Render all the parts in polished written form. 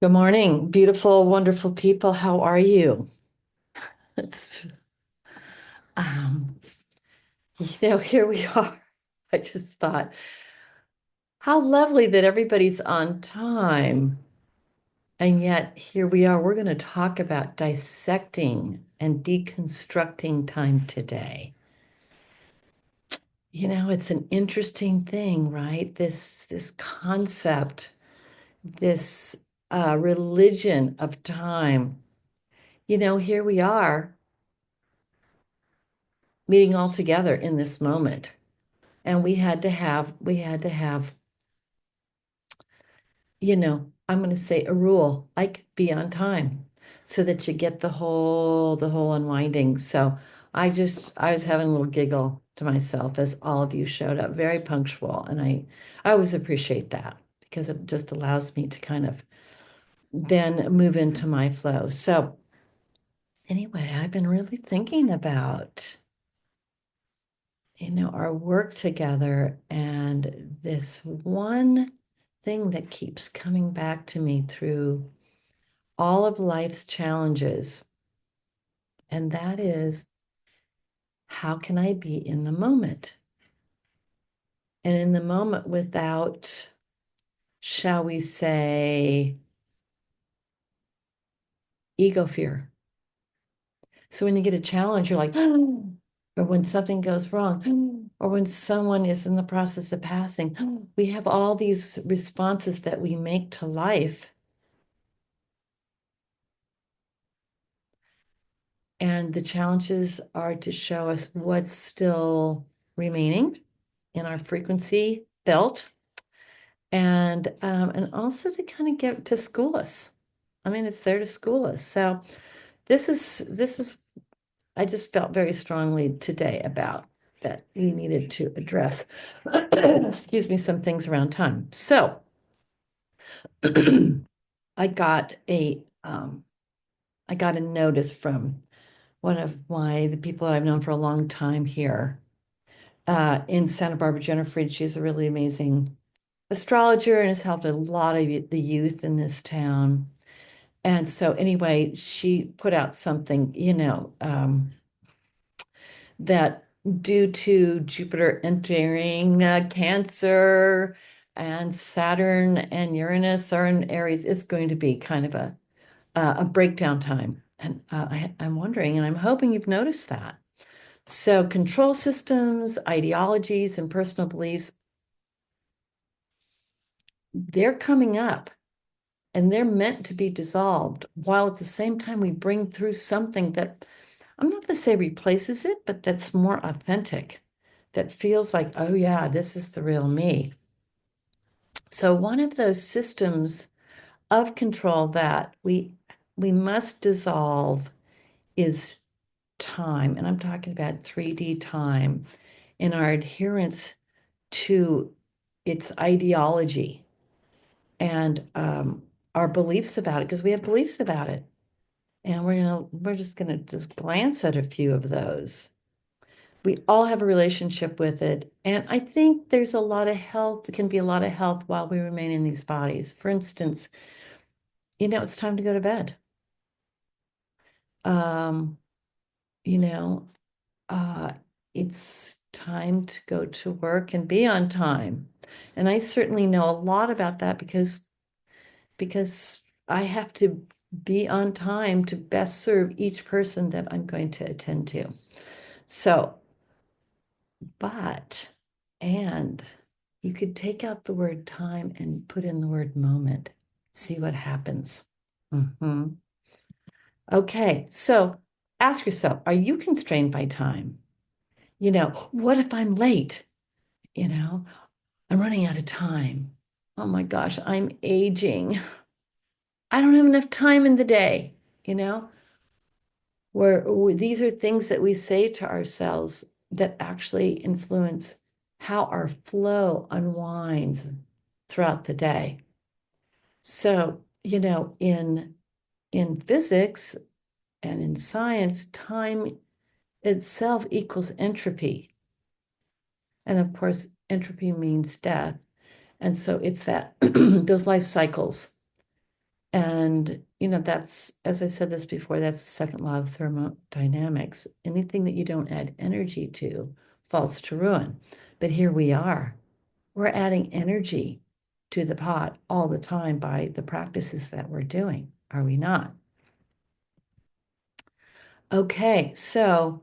Good morning, beautiful, wonderful people. How are you? It's, um, here we are. I just thought, how lovely that everybody's on time. And yet, here we are. We're going to talk about dissecting and deconstructing time today. It's an interesting thing, right? This concept, this religion of time. Here we are meeting all together in this moment. And we had to have, I'm going to say a rule, like be on time so that you get the whole unwinding. So I was having a little giggle to myself as all of you showed up very punctual. And I always appreciate that because it just allows me to kind of then move into my flow. So anyway, I've been really thinking about our work together. And this one thing that keeps coming back to me through all of life's challenges, and that is, how can I be in the moment? And in the moment without, shall we say, ego fear. So when you get a challenge, you're like, or when something goes wrong, or when someone is in the process of passing, we have all these responses that we make to life. And the challenges are to show us what's still remaining in our frequency belt, and also to kind of get to school us. I mean, it's there to school us. So this is I just felt very strongly today about that we needed to address, excuse me, some things around time. So I got a notice from one of the people that I've known for a long time here in Santa Barbara. Jennifer, she's a really amazing astrologer and has helped a lot of the youth in this town. And so anyway, she put out something, that due to Jupiter entering Cancer and Saturn and Uranus are in Aries, it's going to be kind of a breakdown time. And I'm wondering, and I'm hoping you've noticed that. So control systems, ideologies, and personal beliefs, they're coming up and they're meant to be dissolved, while at the same time we bring through something that I'm not going to say replaces it, but that's more authentic, that feels like, oh yeah, this is the real me. So one of those systems of control that we must dissolve is time. And I'm talking about 3D time and our adherence to its ideology and our beliefs about it, because we have beliefs about it. And we're just gonna just glance at a few of those. We all have a relationship with it. And I think there's a lot of health, there can be a lot of health while we remain in these bodies. For instance, it's time to go to bed. Um, you know, uh, it's time to go to work and be on time. And I certainly know a lot about that because I have to be on time to best serve each person that I'm going to attend to. So, but, and you could take out the word time and put in the word moment. See what happens. Mhm. Okay, so ask yourself, are you constrained by time? What if I'm late? You know, I'm running out of time. Oh my gosh, I'm aging. I don't have enough time in the day, you know, these are things that we say to ourselves that actually influence how our flow unwinds throughout the day. So, in physics and in science, time itself equals entropy. And of course, entropy means death. And so it's that those life cycles. And, that's, as I said this before, that's the second law of thermodynamics. Anything that you don't add energy to falls to ruin. But here we are. We're adding energy to the pot all the time by the practices that we're doing, are we not? Okay, so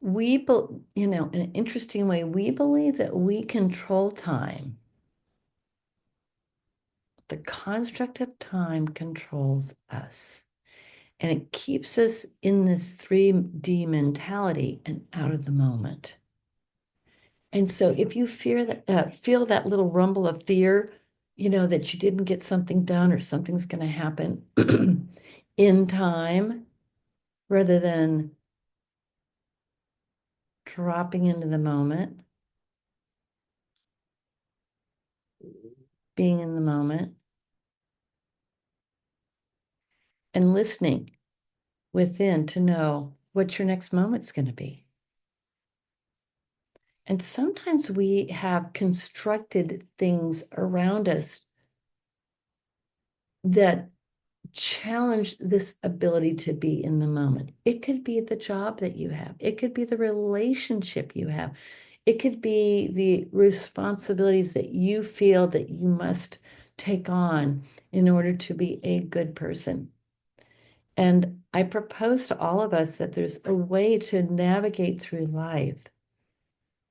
in an interesting way, we believe that we control time. The construct of time controls us. And it keeps us in this 3D mentality and out of the moment. And so if you feel that little rumble of fear, that you didn't get something done or something's going to happen in time, rather than dropping into the moment, being in the moment, and listening within to know what your next moment's going to be. And sometimes we have constructed things around us that challenge this ability to be in the moment. It could be the job that you have, it could be the relationship you have, it could be the responsibilities that you feel that you must take on in order to be a good person. And I propose to all of us that there's a way to navigate through life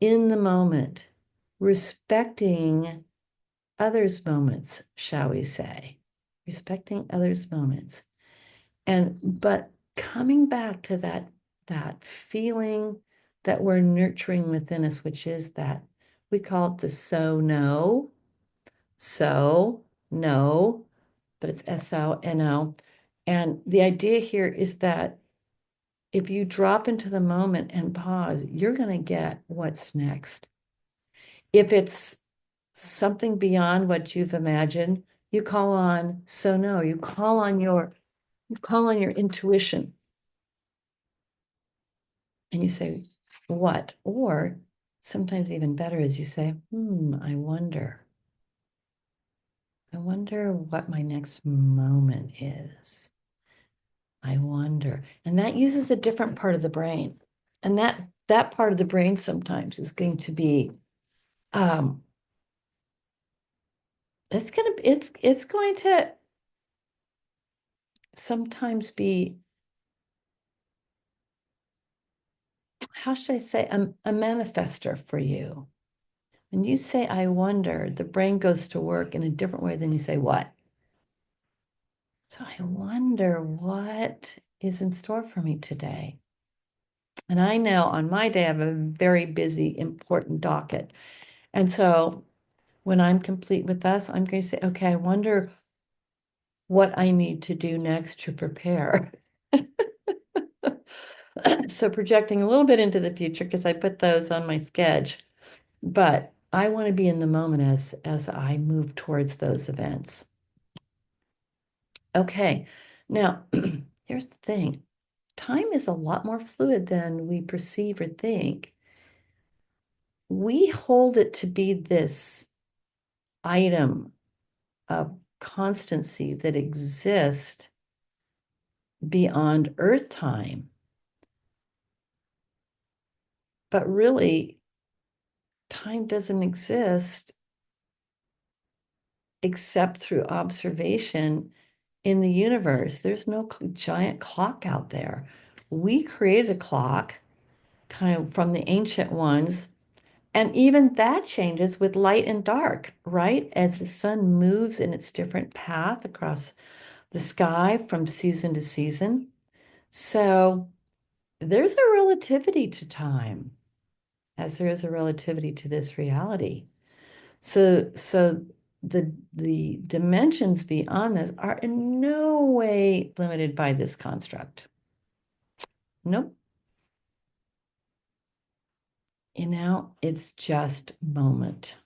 in the moment, respecting others' moments, shall we say, respecting others' moments. But coming back to that feeling that we're nurturing within us, which is that we call it the so no, but it's SONO. And the idea here is that if you drop into the moment and pause, you're going to get what's next. If it's something beyond what you've imagined, you call on so no, you call on your intuition and you say, what? Or sometimes even better is you say, I wonder. I wonder what my next moment is. I wonder. And that uses a different part of the brain. And that part of the brain sometimes is going to be um it's going to sometimes be, how should I say, a manifester for you. When you say I wonder, the brain goes to work in a different way than you say what. So I wonder what is in store for me today. And I know on my day, I have a very busy, important docket. And so when I'm complete with us, I'm going to say, okay, I wonder what I need to do next to prepare. So projecting a little bit into the future, because I put those on my sketch, but I want to be in the moment as I move towards those events. Okay, now here's the thing. Time is a lot more fluid than we perceive or think. We hold it to be this item of constancy that exists beyond Earth time. But really, time doesn't exist except through observation in the universe. There's no giant clock out there. We created a clock kind of from the ancient ones. And even that changes with light and dark, right? As the sun moves in its different path across the sky from season to season. So there's a relativity to time, as there is a relativity to this reality. So the dimensions beyond this are in no way limited by this construct. Nope. It's just moment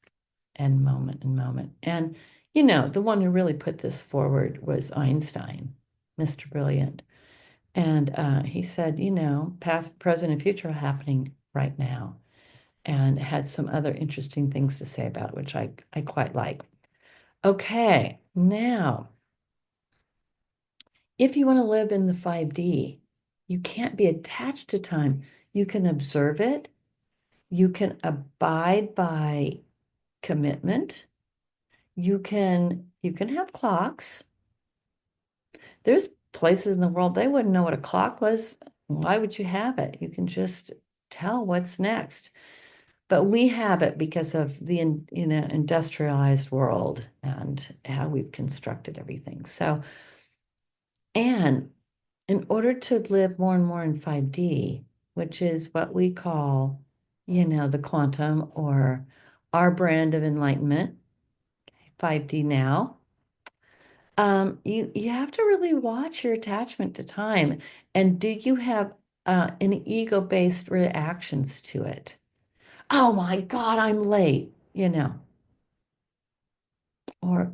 and moment and moment. And, the one who really put this forward was Einstein, Mr. Brilliant. And he said, past, present, and future are happening right now, and had some other interesting things to say about it, which I quite like. Okay, now If you want to live in the 5D, you can't be attached to time. You can observe it. You can abide by commitment. You can have clocks. There's places in the world they wouldn't know what a clock was. Why would you have it? You can just tell what's next. But we have it because of the industrialized world and how we've constructed everything. So, and in order to live more and more in 5D, which is what we call, the quantum or our brand of enlightenment, 5D now, you have to really watch your attachment to time. And do you have any ego-based reactions to it? Oh my God, I'm late. Or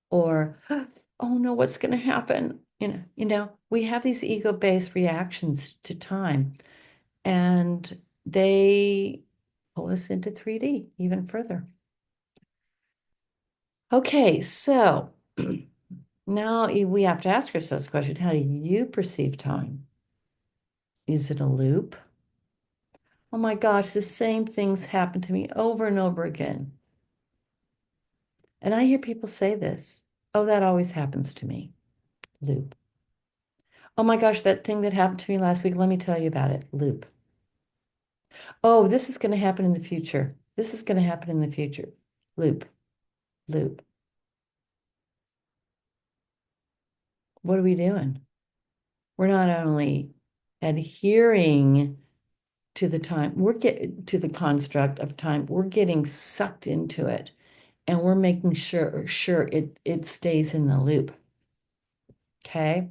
or oh no, what's going to happen? We have these ego-based reactions to time, and they pull us into 3D even further. Okay, so now we have to ask ourselves the question, how do you perceive time? Is it a loop? Oh my gosh, the same things happen to me over and over again. And I hear people say this. Oh, that always happens to me. Loop. Oh my gosh, that thing that happened to me last week, let me tell you about it. Loop. Oh, this is going to happen in the future. This is going to happen in the future. Loop, loop. What are we doing? We're not only adhering to the time, we're getting to the construct of time, we're getting sucked into it and we're making sure it stays in the loop. Okay.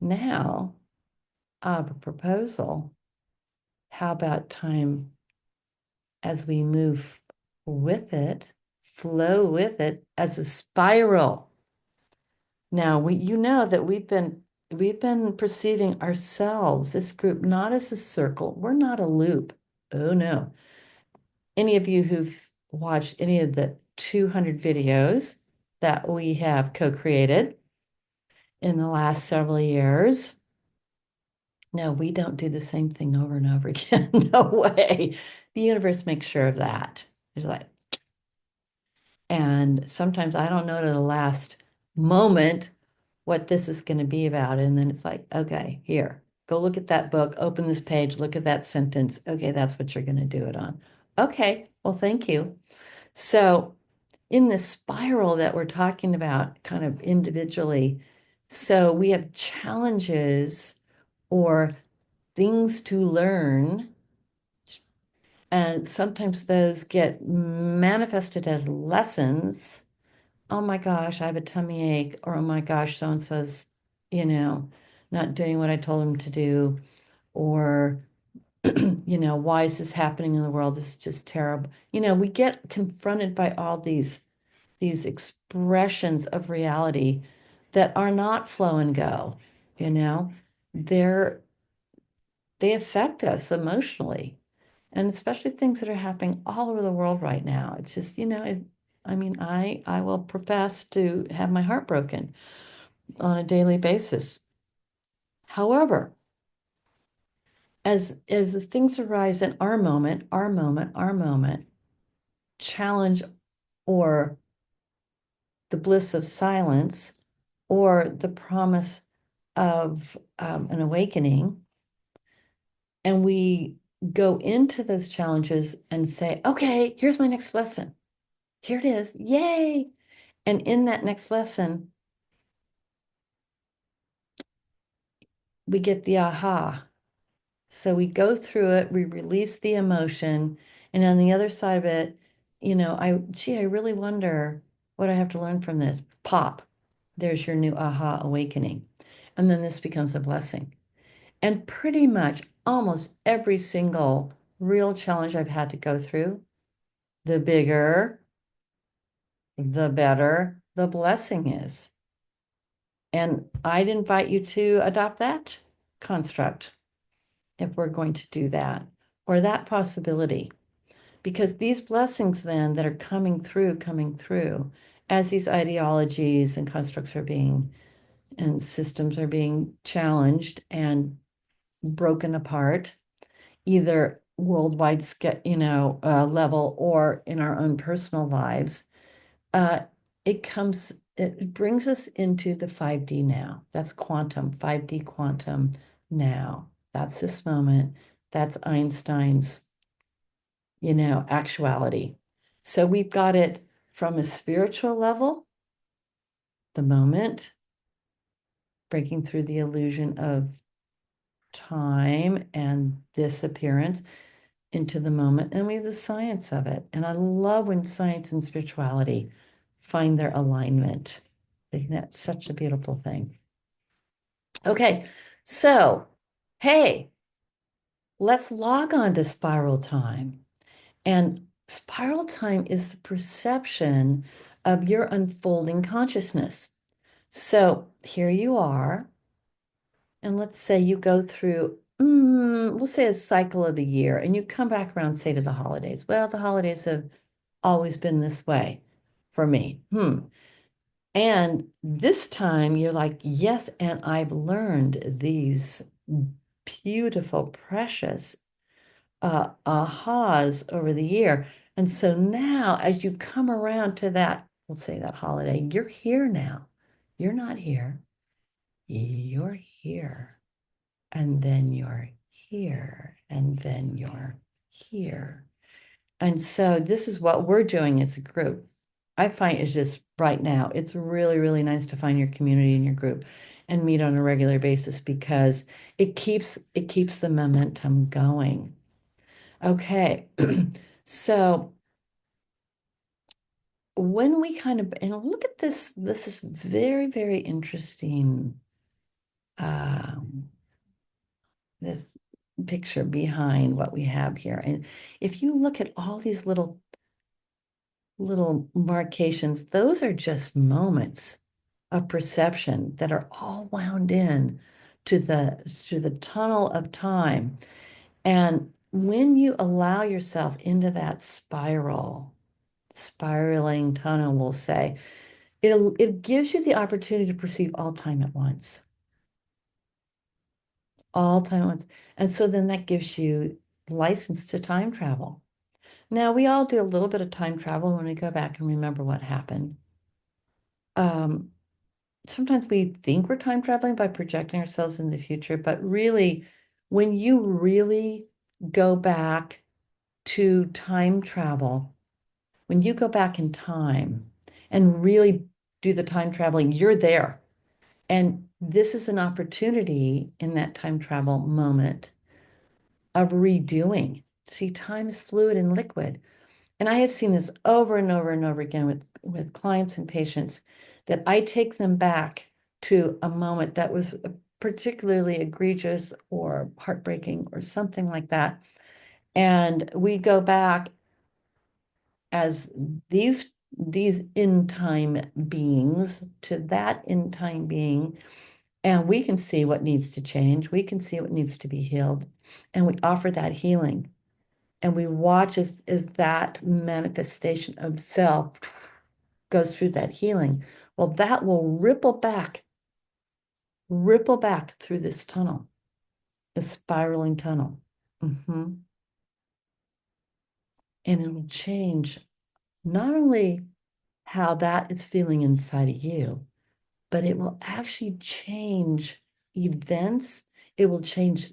Now I have a proposal. How about time as we move with it, flow with it as a spiral? Now you know that we've been perceiving ourselves, this group, not as a circle. We're not a loop. Oh no. Any of you who've watched any of the 200 videos that we have co-created in the last several years, no, we don't do the same thing over and over again. No way. The universe makes sure of that. It's like, and sometimes I don't know to the last moment what this is going to be about. And then it's like, okay, here, go look at that book, open this page, look at that sentence. Okay, that's what you're going to do it on. Okay, well, thank you. So, in this spiral that we're talking about, kind of individually, so we have challenges or things to learn. And sometimes those get manifested as lessons. Oh my gosh, I have a tummy ache, or oh my gosh, so and so's, not doing what I told him to do, or, why is this happening in the world? It's just terrible. We get confronted by all these expressions of reality that are not flow and go, you know, they're they affect us emotionally, and especially things that are happening all over the world right now. It's just, I mean, I will profess to have my heart broken on a daily basis. However, as the things arise in our moment, challenge or the bliss of silence or the promise of an awakening, and we go into those challenges and say, okay, here's my next lesson. Here it is. Yay. And in that next lesson, we get the aha. So we go through it, we release the emotion, and on the other side of it, I really wonder what I have to learn from this. Pop, there's your new aha awakening. And then this becomes a blessing. And pretty much almost every single real challenge I've had to go through, the bigger, the better the blessing is. And I'd invite you to adopt that construct if we're going to do that, or that possibility. Because these blessings then that are coming through, as these ideologies and constructs are being and systems are being challenged and broken apart, either worldwide level or in our own personal lives, uh, it brings us into the 5D now. That's quantum, 5D quantum now. That's this moment. That's Einstein's, actuality. So we've got it from a spiritual level, the moment, breaking through the illusion of time and this appearance into the moment. And we have the science of it. And I love when science and spirituality find their alignment. I think that's such a beautiful thing. Okay, so hey, let's log on to spiral time. And spiral time is the perception of your unfolding consciousness. So here you are, and let's say you go through, we'll say a cycle of the year, and you come back around, say, to the holidays. Well, the holidays have always been this way for me. And this time you're like, yes, and I've learned these beautiful, precious ahas over the year. And so now, as you come around to that, we'll say that holiday, you're here now. You're not here. You're here. And then you're here. And then you're here. And so this is what we're doing as a group. I find it's just right now, it's really, really nice to find your community and your group and meet on a regular basis because it keeps the momentum going. Okay. So when we and look at this is very, very interesting. Um, this picture behind what we have here. And if you look at all these little markations, those are just moments of perception that are all wound in to the tunnel of time. And when you allow yourself into that spiraling tunnel, we'll say, it gives you the opportunity to perceive all time at once. All time at once. And so then that gives you license to time travel. Now, we all do a little bit of time travel when we go back and remember what happened. Um, Sometimes we think we're time traveling by projecting ourselves in the future, but really, when you really go back to time travel, when you go back in time and really do the time traveling, you're there. And this is an opportunity in that time travel moment of redoing. See, time is fluid and liquid. And I have seen this over and over and over again with clients and patients that I take them back to a moment that was particularly egregious or heartbreaking or something like that. And we go back as these in time beings to that in time being, and we can see what needs to change. We can see what needs to be healed, and we offer that healing. And we watch as that manifestation of self goes through that healing. Well, that will ripple back through this tunnel, a spiraling tunnel. And it will change not only how that is feeling inside of you, but it will actually change events. It will change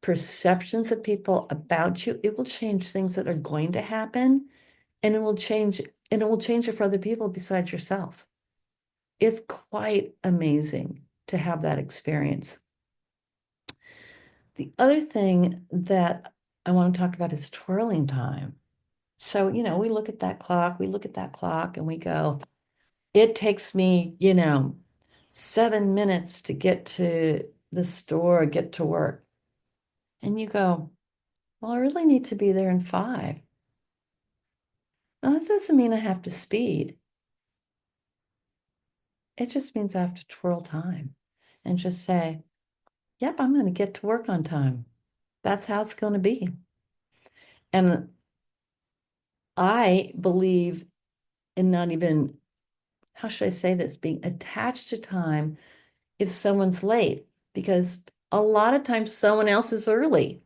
perceptions of people about you. It will change things that are going to happen, and it will change it for other people besides yourself. It's quite amazing to have that experience. The other thing that I want to talk about is twirling time. So, we look at that clock, and we go, it takes me, 7 minutes to get to the store, get to work. And you go, well, I really need to be there in 5. Well, that doesn't mean I have to speed. It just means I have to twirl time and just say, yep, I'm going to get to work on time. That's how it's going to be. And I believe in not even, how should I say this, being attached to time if someone's late, because a lot of times someone else is early.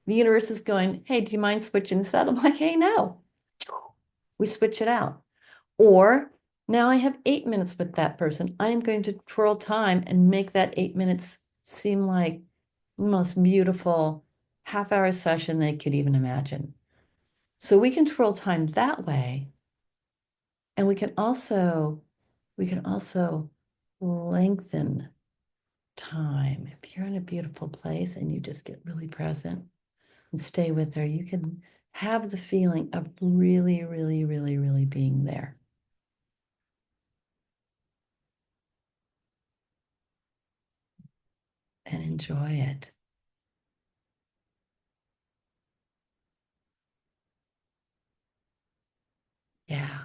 The universe is going, hey, do you mind switching this out? I'm like, hey, no. We switch it out. Or now I have 8 minutes with that person. I am going to twirl time and make that 8 minutes seem like the most beautiful half-hour session they could even imagine. So we can twirl time that way. And we can also lengthen time. If you're in a beautiful place and you just get really present and stay with her, you can have the feeling of really, really, really, really being there and enjoy it. Yeah.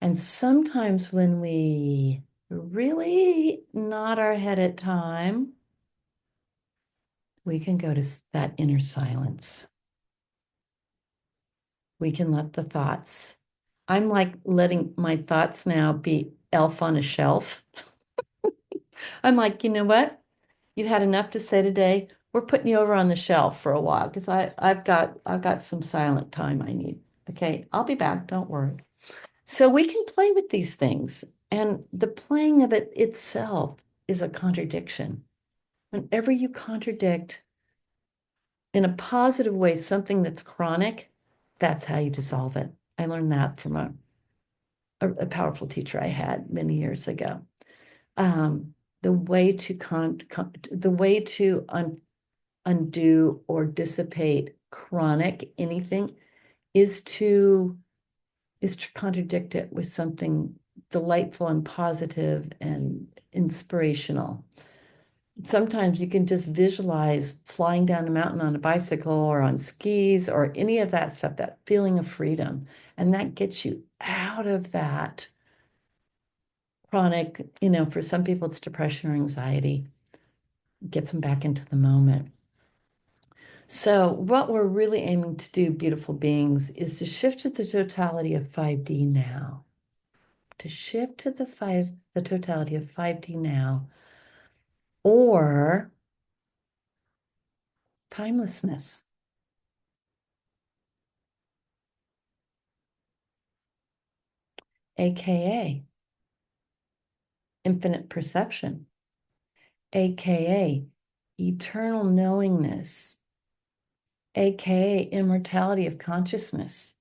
And sometimes when we really nod our head at time, we can go to that inner silence. We can let the thoughts. I'm like letting my thoughts now be elf on a shelf. I'm like, you know what? You've had enough to say today. We're putting you over on the shelf for a while because I've got some silent time I need. Okay, I'll be back. Don't worry. So we can play with these things, and the playing of it itself is a contradiction. Whenever you contradict in a positive way something that's chronic, that's how you dissolve it. I learned that from a powerful teacher I had many years ago. The way to undo or dissipate chronic anything is to contradict it with something delightful and positive and inspirational. Sometimes you can just visualize flying down a mountain on a bicycle or on skis or any of that stuff, that feeling of freedom. And that gets you out of that chronic, for some people it's depression or anxiety, gets them back into the moment. So what we're really aiming to do, beautiful beings, is to shift to the totality of 5D now. To shift to the totality of 5D now, or timelessness, aka infinite perception, aka eternal knowingness, aka immortality of consciousness,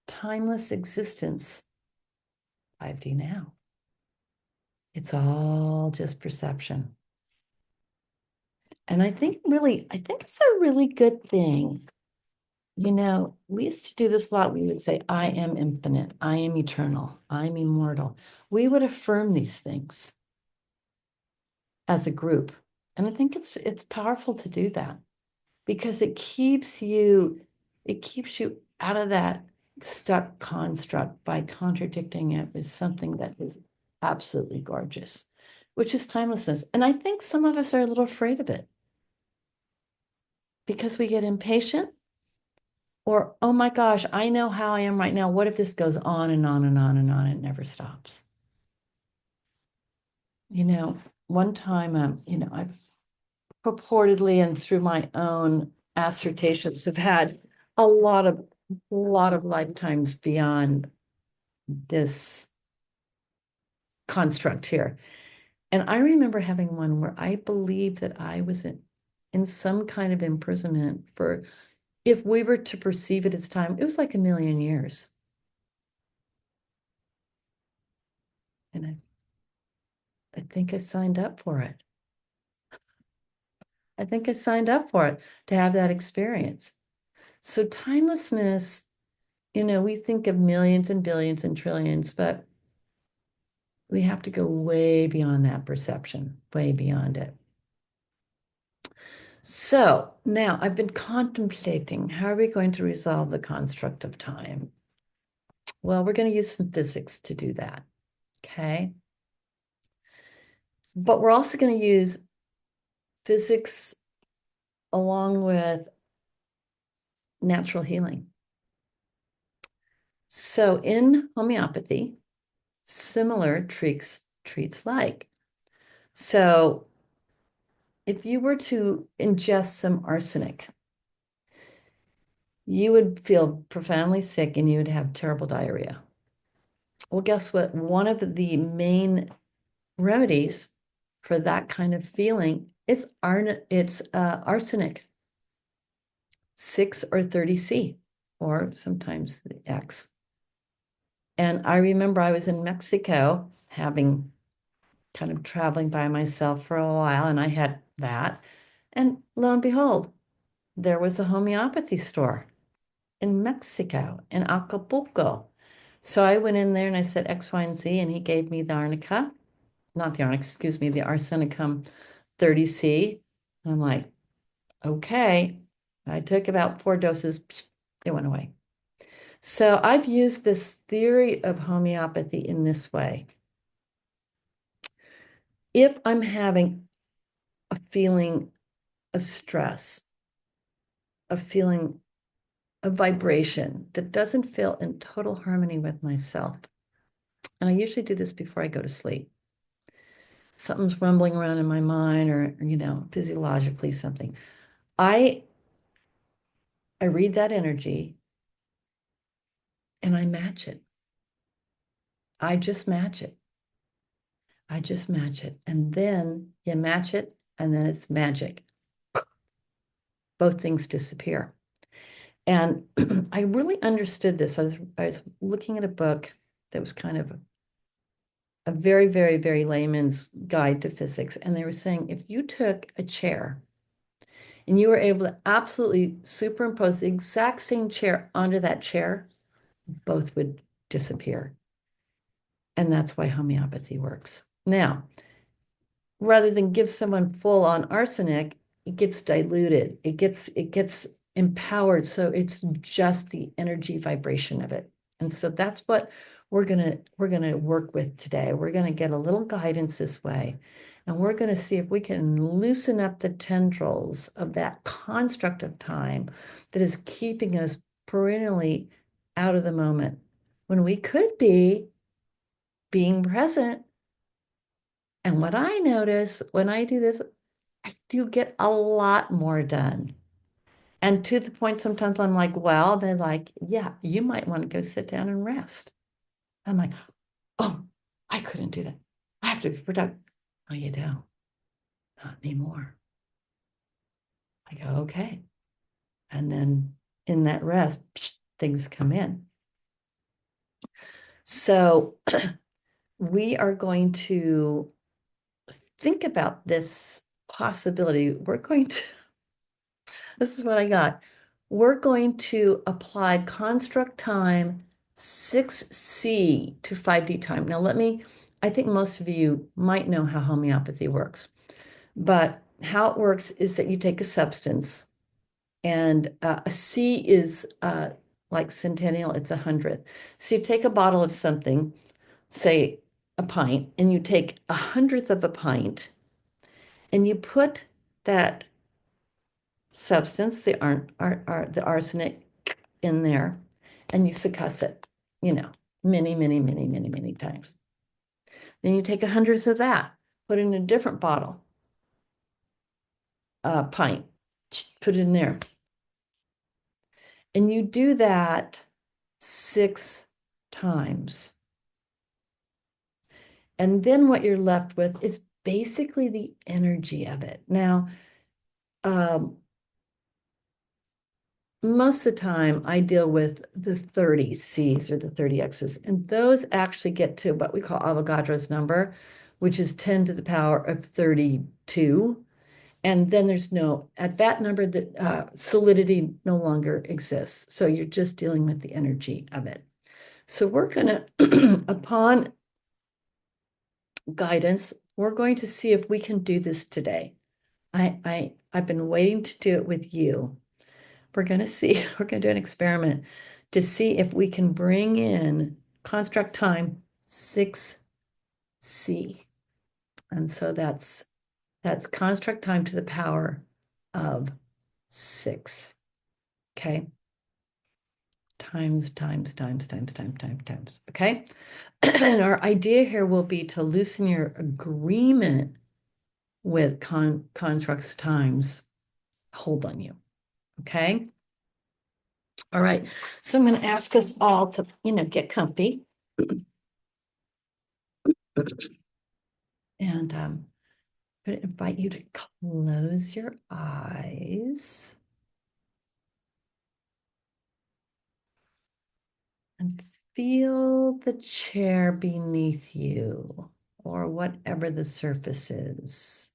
timeless existence, 5D now. It's all just perception. And I think it's a really good thing. We used to do this a lot. We would say, I am infinite, I am eternal, I'm immortal. We would affirm these things as a group. And I think it's powerful to do that because it keeps you out of that stuck construct by contradicting it with something that is absolutely gorgeous, which is timelessness. And I think some of us are a little afraid of it because we get impatient or, oh my gosh, I know how I am right now. What if this goes on and on and on and on and never stops? One time, I've purportedly and through my own assertions have had a lot of lifetimes beyond this construct here. And I remember having one where I believed that I was in some kind of imprisonment for, if we were to perceive it as time, it was like a million years. And I think I signed up for it. I think I signed up for it to have that experience. So timelessness, we think of millions and billions and trillions, but we have to go way beyond that perception, way beyond it. So now I've been contemplating, how are we going to resolve the construct of time? Well, we're going to use some physics to do that. Okay. But we're also going to use physics along with natural healing. So in homeopathy, similar treats like. So if you were to ingest some arsenic, you would feel profoundly sick and you would have terrible diarrhea. Well, guess what? One of the main remedies for that kind of feeling it's arsenic, 6 or 30C, or sometimes the X. And I remember I was in Mexico having kind of traveling by myself for a while, and I had that. And lo and behold, there was a homeopathy store in Mexico, in Acapulco. So I went in there and I said X, Y, and Z, and he gave me the arnica, not the arnica, excuse me, the arsenicum 30C. And I'm like, okay. I took about 4 doses, it went away. So I've used this theory of homeopathy in this way. If I'm having a feeling of stress, a feeling of vibration that doesn't feel in total harmony with myself, and I usually do this before I go to sleep. Something's rumbling around in my mind, or physiologically something. I read that energy and I match it. I just match it. I just match it. And then you match it, and then it's magic. Both things disappear. And I really understood this. I was looking at a book that was kind of a very, very, very layman's guide to physics. And they were saying if you took a chair and you were able to absolutely superimpose the exact same chair onto that chair, both would disappear. And that's why homeopathy works. Now, rather than give someone full on arsenic, it gets diluted. It gets empowered. So it's just the energy vibration of it. And so that's what we're gonna work with today. We're gonna get a little guidance this way. And we're going to see if we can loosen up the tendrils of that construct of time that is keeping us perennially out of the moment when we could be being present. And what I notice when I do this, I do get a lot more done. And to the point, sometimes I'm like, well, they're like, yeah, you might want to go sit down and rest. I'm like, oh, I couldn't do that. I have to be productive. Oh, you don't. Not anymore. I go, okay. And then in that rest, things come in. So we are going to think about this possibility. This is what I got. We're going to apply construct time 6C to 5DTime. Now, I think most of you might know how homeopathy works, but how it works is that you take a substance, and a C is like centennial, it's 100th. So you take a bottle of something, say a pint, and you take 100th of a pint, and you put that substance, the arsenic, in there, and you succuss it, many, many, many, many, many times. Then you take 100th of that, put it in a different bottle, pint, put it in there. And you do that 6 times. And then what you're left with is basically the energy of it. Now, most of the time I deal with the 30 C's or the 30 X's, and those actually get to what we call Avogadro's number, which is 10 to the power of 32. And then at that number, the solidity no longer exists. So you're just dealing with the energy of it. So we're going to, upon guidance, we're going to see if we can do this today. I've been waiting to do it with you. We're going to do an experiment to see if we can bring in construct time 6C. And so that's construct time to the power of 6. Okay. times. Okay. And our idea here will be to loosen your agreement with constructs times hold on you. Okay. All right. So I'm going to ask us all to, get comfy. And I'm going to invite you to close your eyes and feel the chair beneath you or whatever the surface is.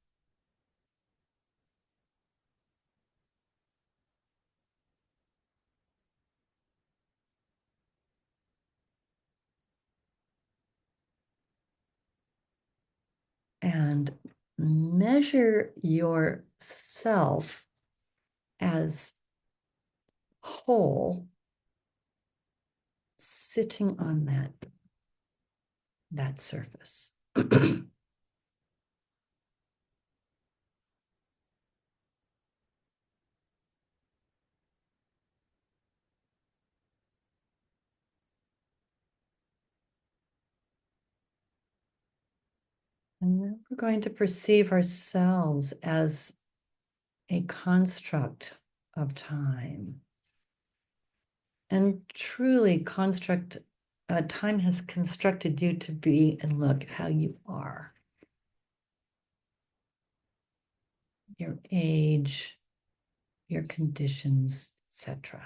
And measure yourself as whole sitting on that surface. And then we're going to perceive ourselves as a construct of time. And truly, time has constructed you to be and look how you are. Your age, your conditions, etc.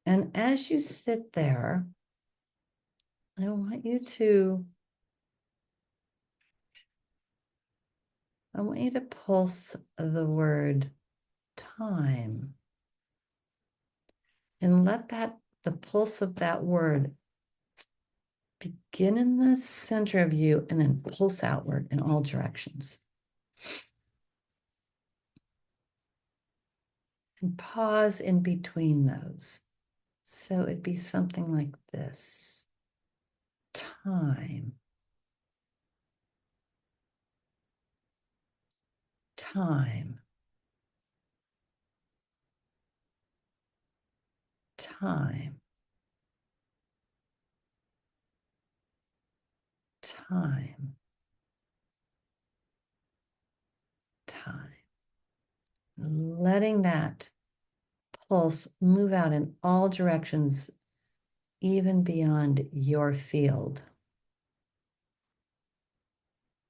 And as you sit there, I want you to pulse the word time and let the pulse of that word begin in the center of you and then pulse outward in all directions. And pause in between those. So it'd be something like this. Time. Time. Time. Time. Time. Letting that pulse move out in all directions, even beyond your field.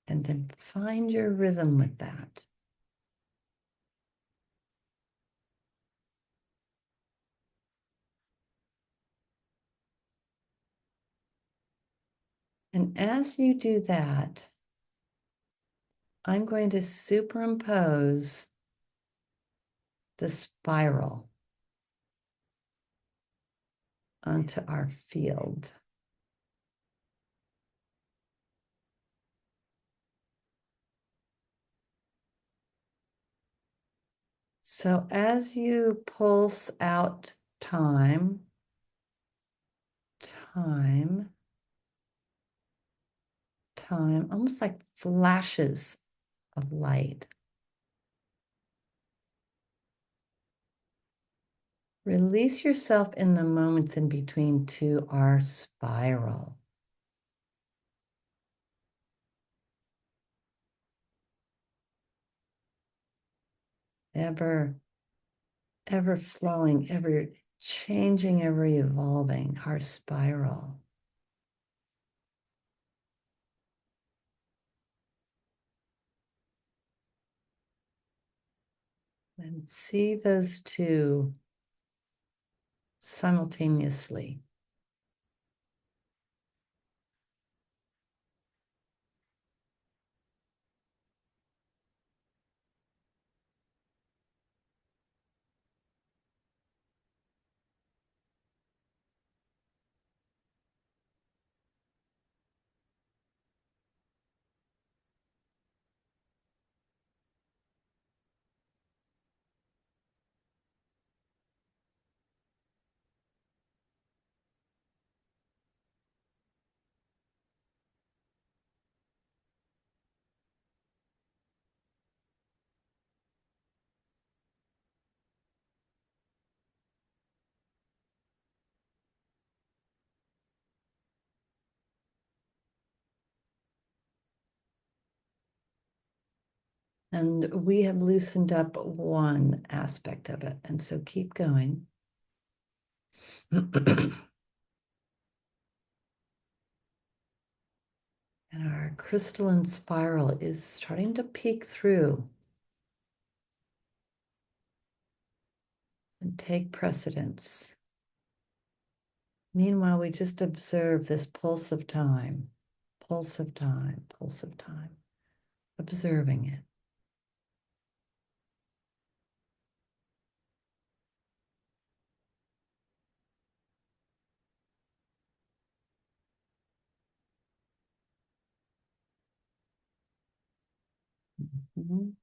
And then find your rhythm with that. And as you do that, I'm going to superimpose the spiral onto our field. So as you pulse out time, time, time, almost like flashes of light. Release yourself in the moments in between to our spiral. Ever flowing, ever changing, ever evolving, our spiral. And see those two simultaneously. And we have loosened up one aspect of it. And so keep going. And our crystalline spiral is starting to peek through and take precedence. Meanwhile, we just observe this pulse of time, pulse of time, pulse of time, observing it. Mhm.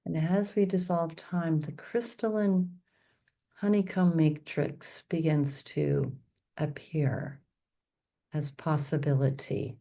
And as we dissolve time, the crystalline honeycomb matrix begins to appear as possibility.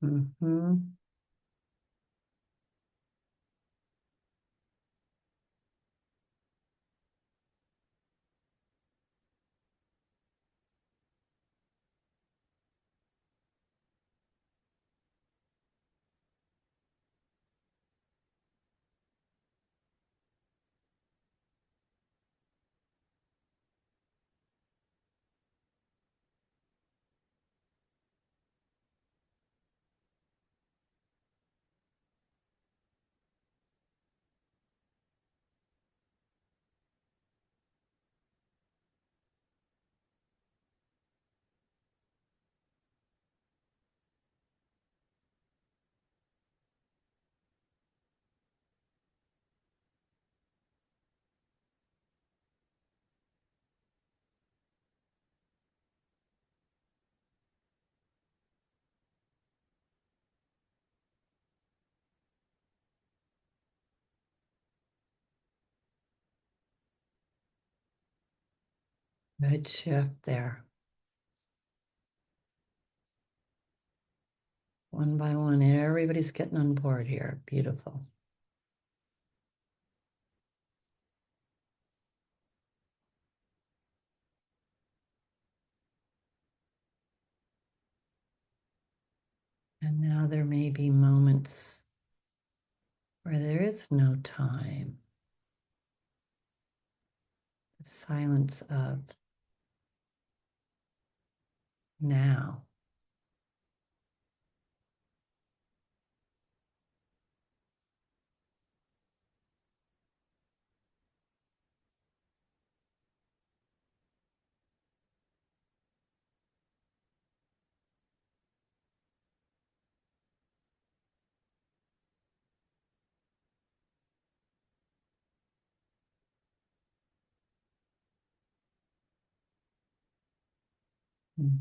Mm-hmm. Good shift there. One by one, everybody's getting on board here. Beautiful. And now there may be moments where there is no time. The silence of now. Mm-hmm.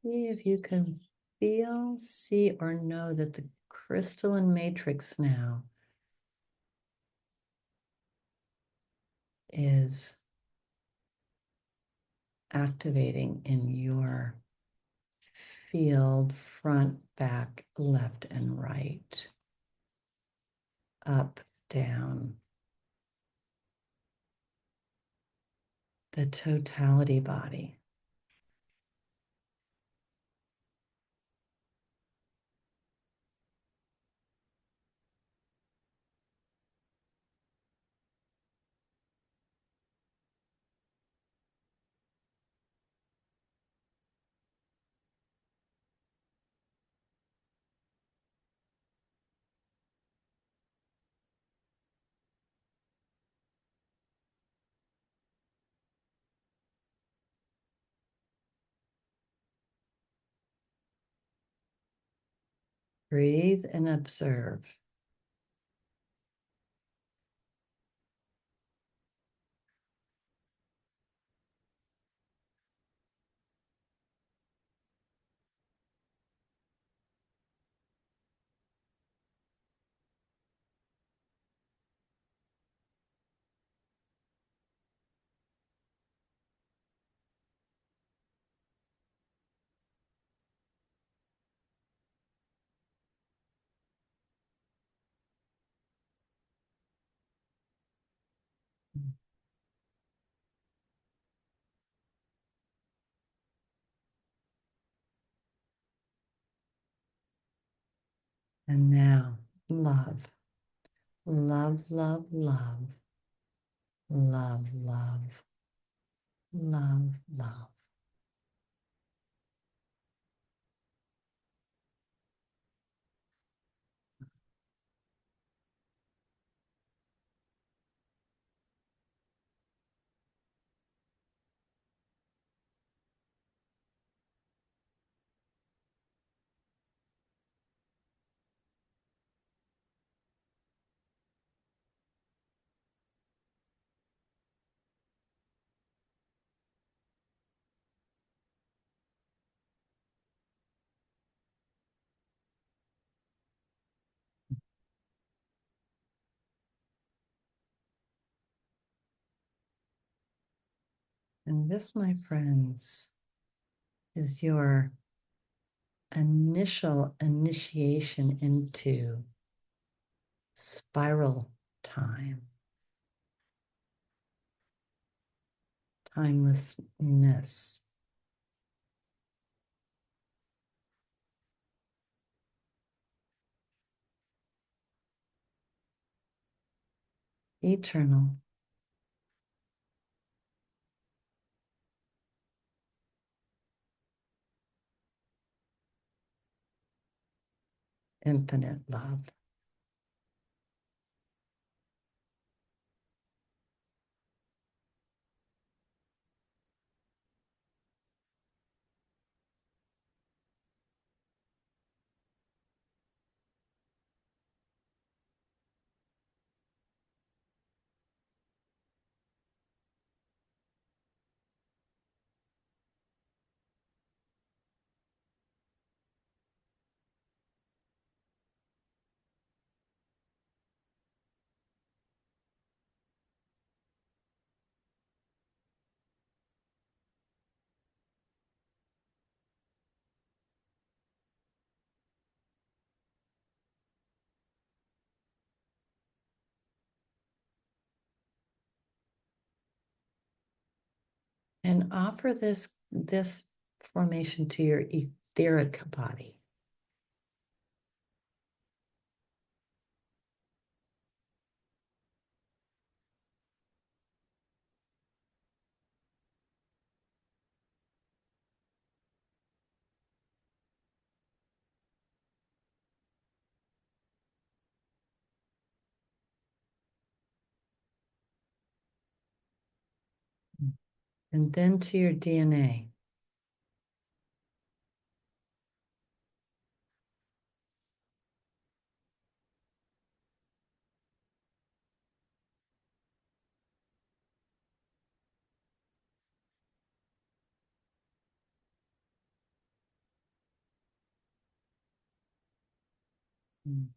See if you can feel, see, or know that the crystalline matrix now is activating in your field, front, back, left, and right, up, down, the totality body. Breathe and observe. And now, love, love, love, love, love, love, love, love. And this, my friends, is your initial initiation into spiral time, timelessness, eternal, infinite love. And offer this formation to your etheric body. And then to your DNA. Mm.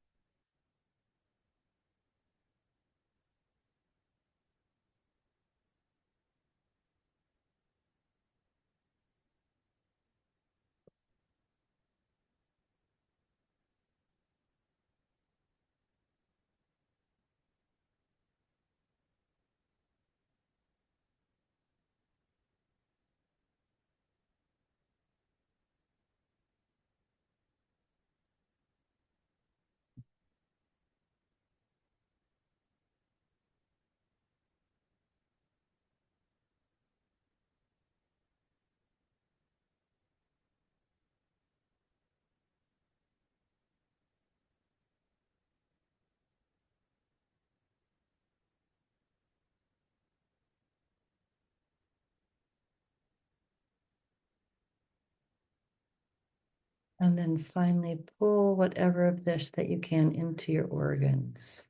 And then finally pull whatever of this that you can into your organs.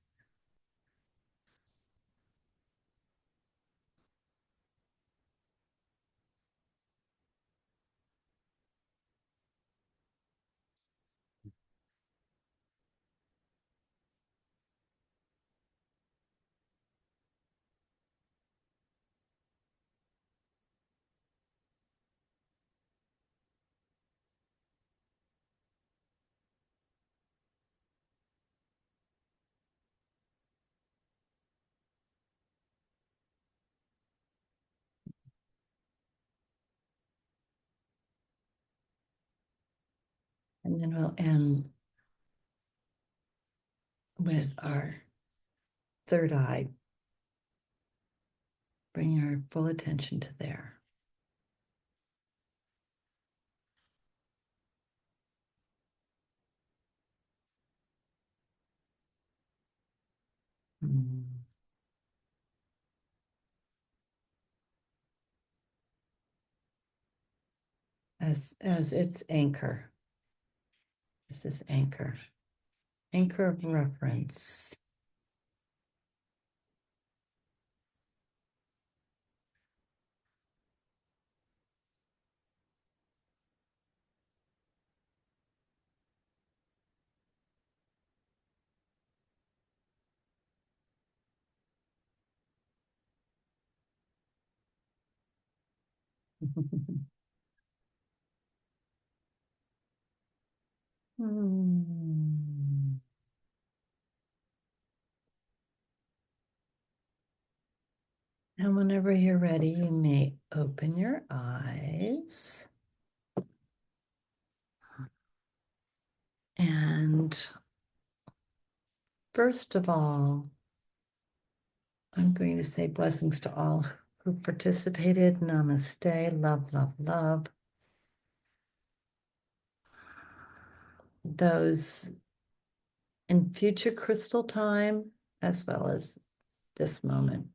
And then we'll end with our third eye. Bring our full attention to there. Mm. As its anchor. This is anchor. Anchor of reference. Mm. And whenever you're ready, you may open your eyes. And first of all, I'm going to say blessings to all who participated. Namaste. Love, love, love. Those in future crystal time, as well as this moment.